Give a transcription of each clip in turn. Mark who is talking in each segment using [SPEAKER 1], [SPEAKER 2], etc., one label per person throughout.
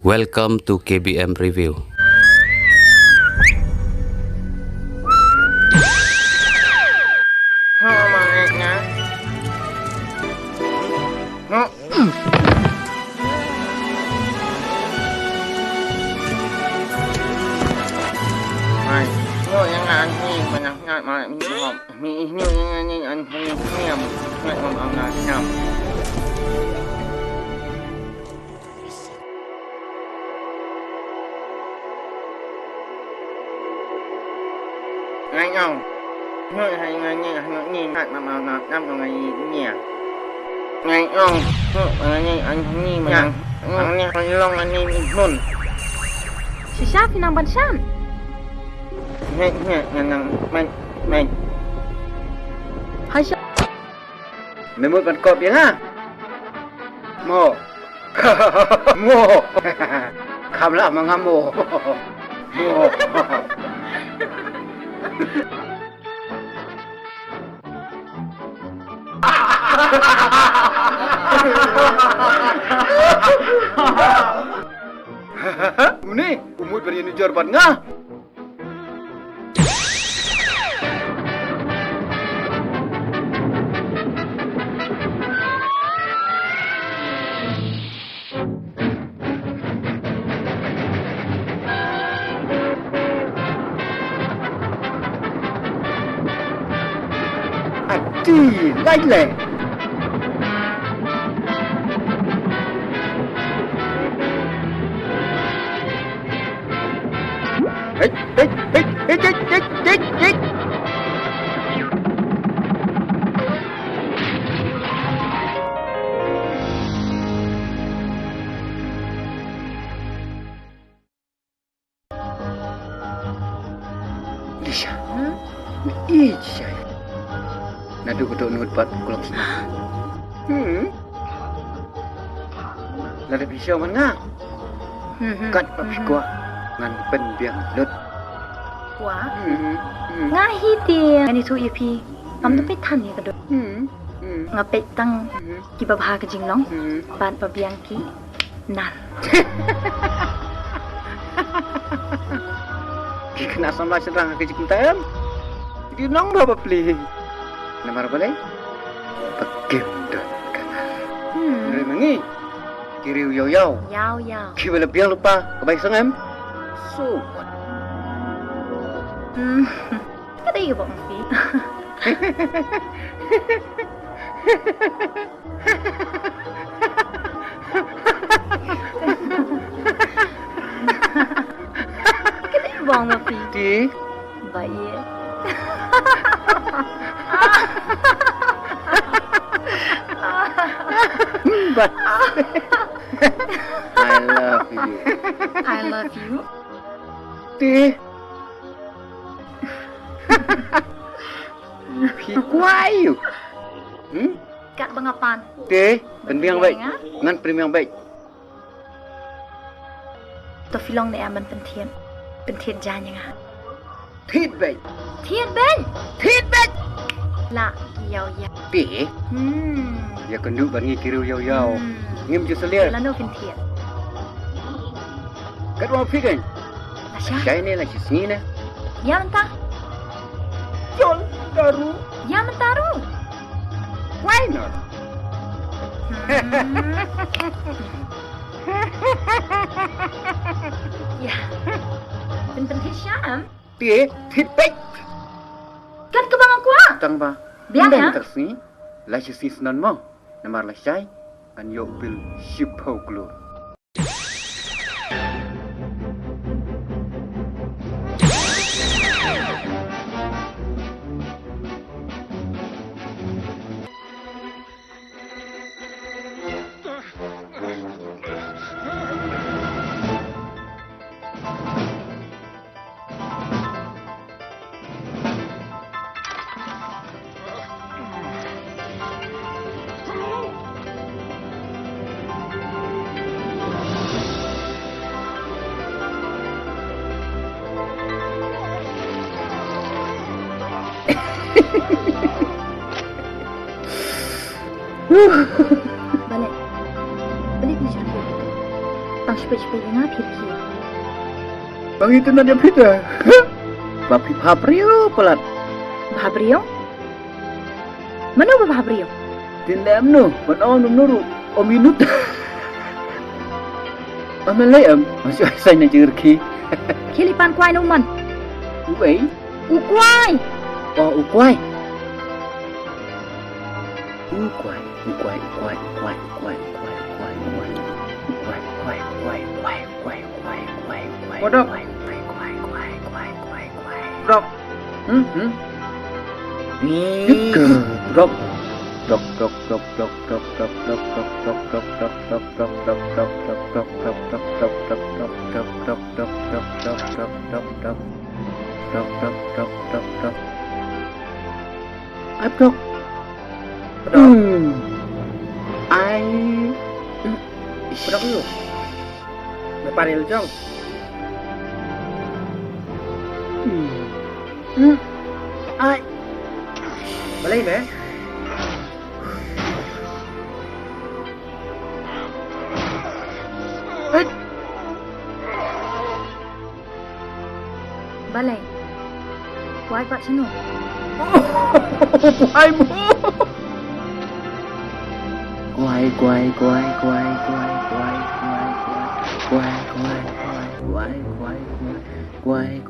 [SPEAKER 1] Welcome to KBM Review.
[SPEAKER 2] Ngay ông người hay ngay nhìn lại mà năm của ngày nhỉ ngay ông ngay anh nhìn mà anh nghe anh long anh nhìn luôn
[SPEAKER 3] Siya pinangbansan.
[SPEAKER 2] ngay mình
[SPEAKER 3] Hay siya.
[SPEAKER 2] mình muốn bật cọp tiếng ha mồ mồ khám lại mà ngắm mồ mồ Ini umut beri nujar bat ngah. Adi, lain leh. Hít. Lisha, ini saya. Nadu betul nut bat kulak sana. Nadu bisa mana? Kat papi gua ngan pen biang lut.
[SPEAKER 3] Wah. Ngahi dia. Ani tu EP. Ngam tu pe tan ni ka do. Ngape tang ki babha ka jinglong. Ban pa biang ki. Nan.
[SPEAKER 2] Kena sampai serang ke jikintam. Di nong bapa pli. Namar boleh? Pagim dan kanan. Dari mangi. Kiri yau.
[SPEAKER 3] Yao.
[SPEAKER 2] Kiri lebih lupa kebaik sangam. So.
[SPEAKER 3] Kada iyo ba mafi? Kada iyo ba mafi?
[SPEAKER 2] Di.
[SPEAKER 3] Baik.
[SPEAKER 2] But I love you.
[SPEAKER 3] I love you.
[SPEAKER 2] Di. Phi quái you.
[SPEAKER 3] Kat bangapan.
[SPEAKER 2] Di, penbiang baik. Ngan penbiang baik.
[SPEAKER 3] To filong ni aman penthien. Penthien jan yang ah.
[SPEAKER 2] Thịt baik.
[SPEAKER 3] Thien ben.
[SPEAKER 2] Thịt baik.
[SPEAKER 3] La yao.
[SPEAKER 2] Di. Ya kendu bangi kiri yau. Ngim ju selia.
[SPEAKER 3] La no penthien.
[SPEAKER 2] Kat mau phi kan?
[SPEAKER 3] La sya.
[SPEAKER 2] Saya ni lah sini na.
[SPEAKER 3] Ya mentah.
[SPEAKER 2] Jol daru.
[SPEAKER 3] Ya mentaru.
[SPEAKER 2] Why not?
[SPEAKER 3] Ya. Penthien syam.
[SPEAKER 2] Di, thịt baik.
[SPEAKER 3] Kat ke bang aku ah.
[SPEAKER 2] Tang ba.
[SPEAKER 3] Biang ya.
[SPEAKER 2] Tersi. Lah si senan mo. Namar lah sai. Kan yo bil shipau glo. Balik. Balik ni cakap. Tang
[SPEAKER 3] cepat-cepat dengar fikir.
[SPEAKER 2] Bang itu nada pita. Bapi paprio pelat.
[SPEAKER 3] Bahabrio? Mana Bahabrio?
[SPEAKER 2] Tindam no, mana nuru om minut. Amalay masih saya nak cerki.
[SPEAKER 3] Kilipan kuai numan.
[SPEAKER 2] Ubai?
[SPEAKER 3] Ukuai.
[SPEAKER 2] Oh, ukwai. Kodok. Dok. Dok. Dok. Ai. Dok lu. Paril jong. Ai. Boleh meh?
[SPEAKER 3] Balai. Kuai pak seno.
[SPEAKER 2] Kuai mo. Kuai.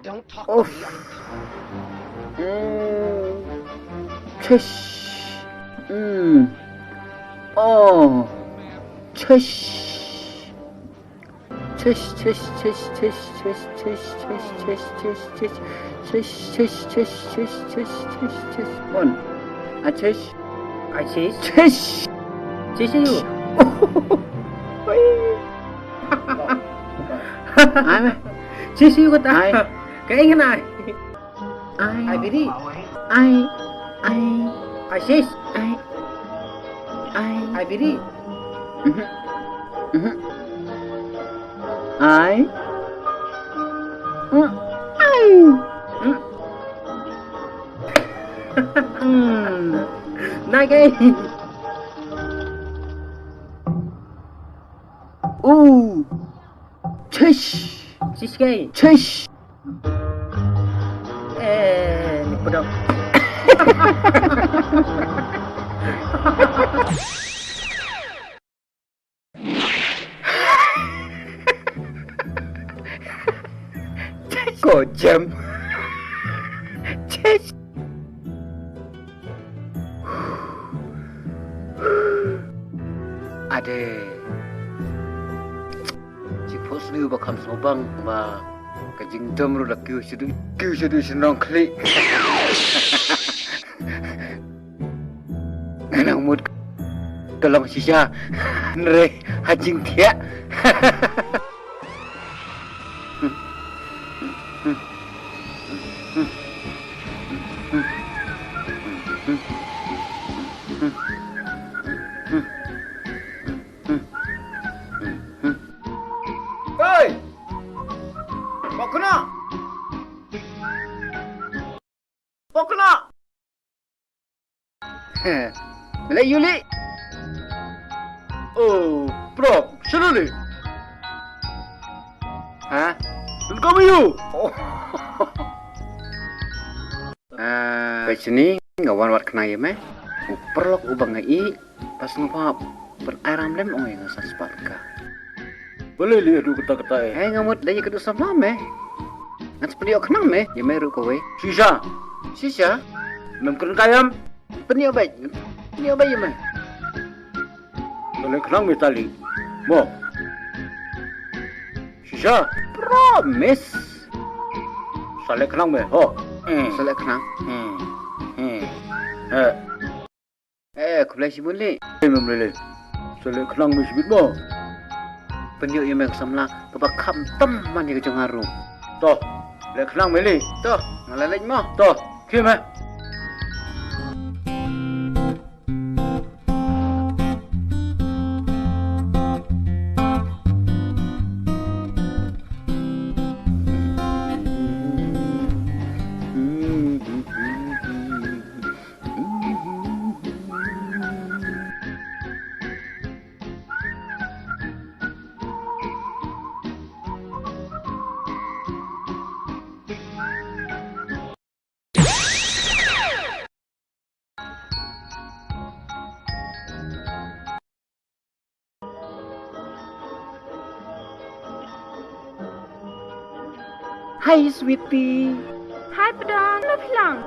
[SPEAKER 4] Don't talk
[SPEAKER 2] Oof.
[SPEAKER 4] to me.
[SPEAKER 2] Chesh. Oh. Chesh. Mon. Chesh. Chesh. Chesh you. Ai. Chesh you kata. Cái anh này. Ai biết đi. Ai sis. Ai biết đi. Ai. Này cái. Chesh. Sis cái. Chesh. Ni pedok. Kojam. Chesh. Ade. Jipos ni bakam sobang ma kajing dom ru lak kyu sudu senong klik. Nang mut tolong sisa nere hajing dia. Hei! Mau kena? Mau kena? Malay Yuli. Oh, bro, sino ni? Ha? Doon kami yun. Baik sini, ngawan wat kena ya meh. Perlok ubang ngai, pas ngapa berairam lem oi ngasas parka. Boleh lihat dulu kata-kata ngamut daya kedua sama meh. Ngan seperti kena meh, ya meru kowe. Sisa? Mem kena kayam. Penio baik ya meh. Boleh kenang meh tali. Mo. Sisa? Promise. Saleh kenang meh. Oh. Saleh kenang. Aku boleh sibuk ni. Memang boleh. Saleh kenang meh sibuk mo. Penio yang samla papa kam teman yang kejong harum. Toh, le kenang meli. Toh, ngalalaj mo. Toh, kim eh.
[SPEAKER 4] Hi, sweetie.
[SPEAKER 3] Hi, Padan. Ano pilang?